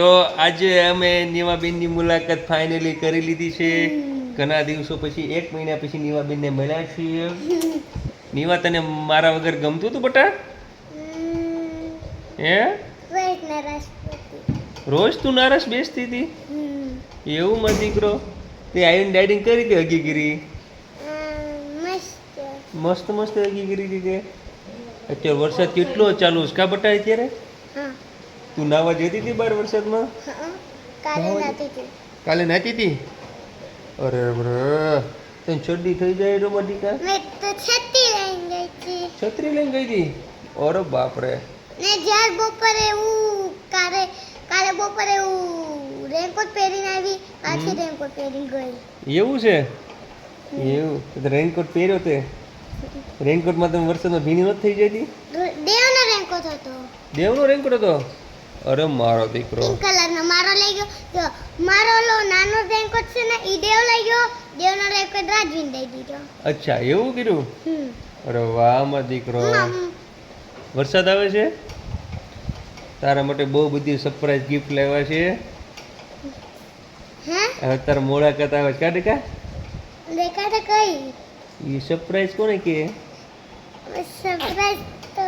તો આજે અમે નીવાબેનની મુલાકાત ફાઇનલી કરી લીધી છે. ઘણા દિવસો પછી 1 મહિના પછી નીવાબેનને મળ્યા છીએ. નીવા, તને મારા વગર ગમતું હતું બટા? હે? રોજ તું નારાજ બેસતી હતી? એવું માં દીકરો? તે આવીને ડાઇટિંગ કરી હતી હગીગીરી? મસ્ત મસ્ત હગીગીરી હતી તે. અત્યારે વરસાદ કેટલો ચાલુ છે કા બટા અત્યારે? તું નાવા જતી હતી બાર વરસાદમાં? કાલે નાતી હતી? અરે તને શરદી થઈ જાય તો મટીકા? છત્રી લઈને ગઈ હતી? અરે બાપરે. ને જ્યાર બપોરે હું કાલે બપોરે હું રેનકોટ પહેરીને આવી, પાછી રેનકોટ પહેરીને ગઈ. એવું છે? એવું તો રેનકોટ પહેર્યો તે? રેનકોટમાં તમે વરસાદમાં ભીની નથી થઈ જતી? દેવનો રેનકોટ હતો. દેવનો રેનકોટ હતો? અરે મારો દીકરો. પિંક કલરનો મારો લઈ ગયો. તો મારો ઓલો નાનો રેનકોટ છે ને ઈ દેવ લઈ ગયો. દેવનો રેનકોટ રાજવીને દઈ દીધો. અચ્છા એવું કીધું? અરે વાહ મારો દીકરો. વરસાદ આવે છે? તારા માટે બહુ બધી સરપ્રાઈઝ ગિફ્ટ લાવ્યા છે. હે? હવે તારા મુલાકાત આવે છે કાઢે કા? દેખાડે કઈ? એ સરપ્રાઈઝ કોને કે? સરપ્રાઈઝ તો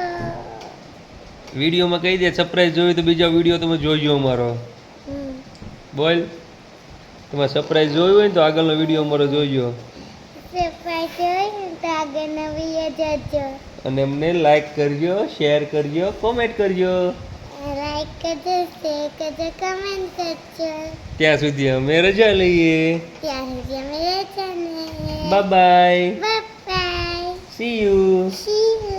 વિડીયોમાં કહી દે. સરપ્રાઈઝ જોયું તો બીજો વિડીયો તમે જોઈજો અમારો. બોલ. તમારે સરપ્રાઈઝ જોયું હોય ને તો આગળનો વિડીયો અમારો જોઈજો. સરપ્રાઈઝ હોય ને તો આગળનો વિડીયો જોજો. અને અમને લાઈક કરજો, શેર કરજો, કોમેન્ટ કરજો. લાઈક કરજો, શેર કરજો, કમેન્ટ કરજો. ત્યાં સુધી અમે રજા લઈએ. ત્યાં સુધી અમે રહેતા ને. Bye bye. Bye bye. See you. See you.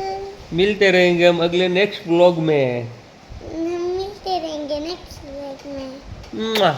मिलते रहेंगे हम अगले नेक्स्ट व्लॉग में. हम मिलते रहेंगे नेक्स्ट वीक में. मुआ.